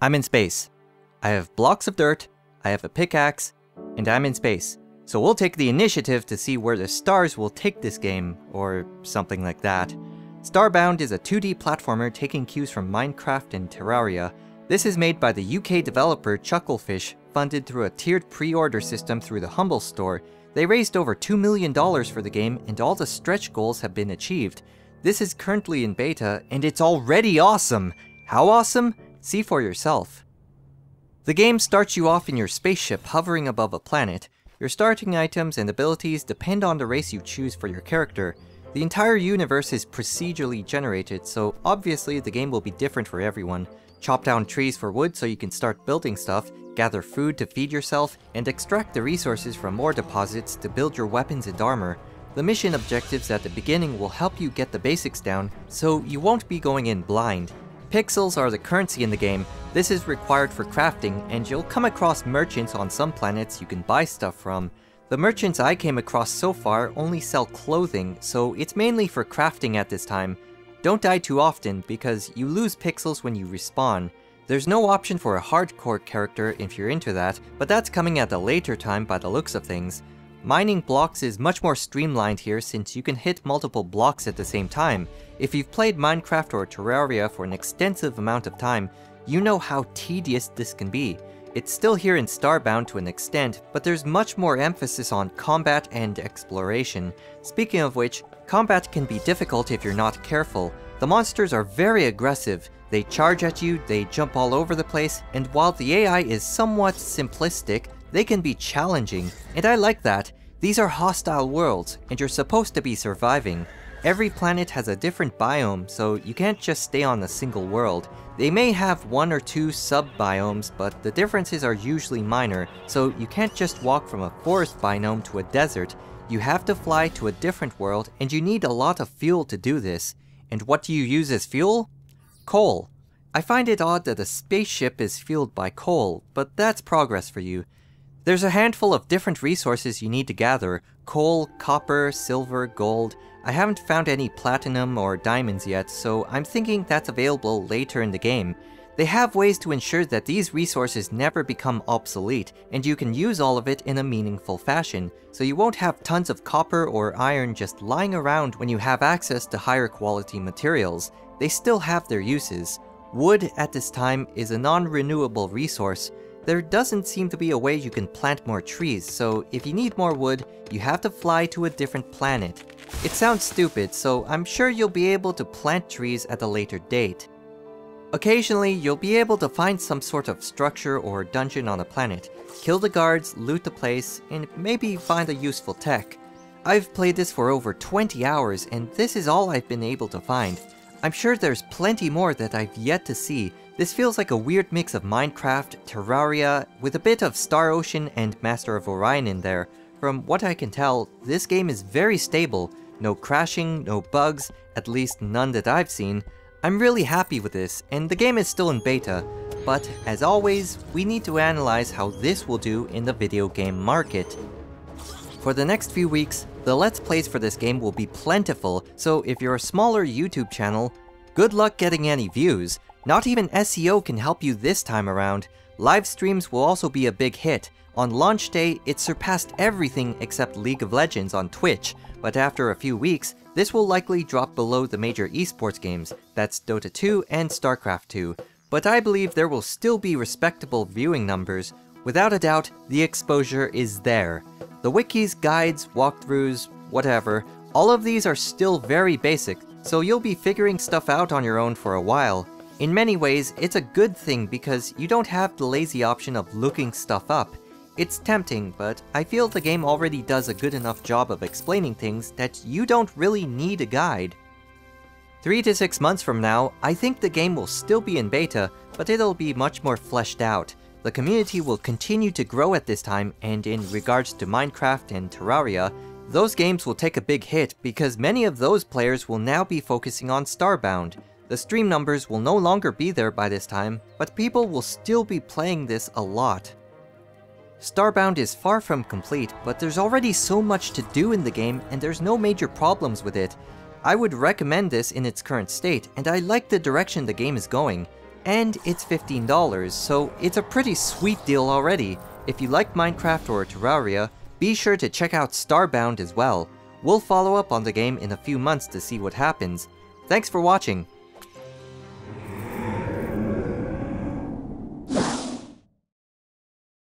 I'm in space. I have blocks of dirt, I have a pickaxe, and I'm in space. So we'll take the initiative to see where the stars will take this game, or something like that. Starbound is a 2D platformer taking cues from Minecraft and Terraria. This is made by the UK developer Chucklefish, funded through a tiered pre-order system through the Humble Store. They raised over $2 million for the game, and all the stretch goals have been achieved. This is currently in beta, and it's already awesome! How awesome? See for yourself. The game starts you off in your spaceship hovering above a planet. Your starting items and abilities depend on the race you choose for your character. The entire universe is procedurally generated, so obviously the game will be different for everyone. Chop down trees for wood so you can start building stuff, gather food to feed yourself, and extract the resources from ore deposits to build your weapons and armor. The mission objectives at the beginning will help you get the basics down, so you won't be going in blind. Pixels are the currency in the game. This is required for crafting, and you'll come across merchants on some planets you can buy stuff from. The merchants I came across so far only sell clothing, so it's mainly for crafting at this time. Don't die too often, because you lose pixels when you respawn. There's no option for a hardcore character if you're into that, but that's coming at a later time by the looks of things. Mining blocks is much more streamlined here since you can hit multiple blocks at the same time. If you've played Minecraft or Terraria for an extensive amount of time, you know how tedious this can be. It's still here in Starbound to an extent, but there's much more emphasis on combat and exploration. Speaking of which, combat can be difficult if you're not careful. The monsters are very aggressive. They charge at you, they jump all over the place, and while the AI is somewhat simplistic, they can be challenging, and I like that. These are hostile worlds, and you're supposed to be surviving. Every planet has a different biome, so you can't just stay on a single world. They may have one or two sub-biomes, but the differences are usually minor, so you can't just walk from a forest biome to a desert. You have to fly to a different world, and you need a lot of fuel to do this. And what do you use as fuel? Coal. I find it odd that a spaceship is fueled by coal, but that's progress for you. There's a handful of different resources you need to gather: coal, copper, silver, gold. I haven't found any platinum or diamonds yet, so I'm thinking that's available later in the game. They have ways to ensure that these resources never become obsolete, and you can use all of it in a meaningful fashion, so you won't have tons of copper or iron just lying around when you have access to higher quality materials. They still have their uses. Wood at this time is a non-renewable resource. There doesn't seem to be a way you can plant more trees, so if you need more wood, you have to fly to a different planet. It sounds stupid, so I'm sure you'll be able to plant trees at a later date. Occasionally, you'll be able to find some sort of structure or dungeon on a planet, kill the guards, loot the place, and maybe find a useful tech. I've played this for over 20 hours, and this is all I've been able to find. I'm sure there's plenty more that I've yet to see. This feels like a weird mix of Minecraft, Terraria, with a bit of Star Ocean and Master of Orion in there. From what I can tell, this game is very stable. No crashing, no bugs, at least none that I've seen. I'm really happy with this, and the game is still in beta. But, as always, we need to analyze how this will do in the video game market. For the next few weeks, the Let's Plays for this game will be plentiful, so if you're a smaller YouTube channel, good luck getting any views. Not even SEO can help you this time around. Live streams will also be a big hit. On launch day, it surpassed everything except League of Legends on Twitch, but after a few weeks, this will likely drop below the major esports games, that's Dota 2 and StarCraft 2. But I believe there will still be respectable viewing numbers. Without a doubt, the exposure is there. The wikis, guides, walkthroughs, whatever, all of these are still very basic, so you'll be figuring stuff out on your own for a while. In many ways, it's a good thing because you don't have the lazy option of looking stuff up. It's tempting, but I feel the game already does a good enough job of explaining things that you don't really need a guide. 3 to 6 months from now, I think the game will still be in beta, but it'll be much more fleshed out. The community will continue to grow at this time, and in regards to Minecraft and Terraria, those games will take a big hit because many of those players will now be focusing on Starbound. The stream numbers will no longer be there by this time, but people will still be playing this a lot. Starbound is far from complete, but there's already so much to do in the game and there's no major problems with it. I would recommend this in its current state, and I like the direction the game is going. and it's $15, so it's a pretty sweet deal already. If you like Minecraft or Terraria, be sure to check out Starbound as well. We'll follow up on the game in a few months to see what happens. Thanks for watching.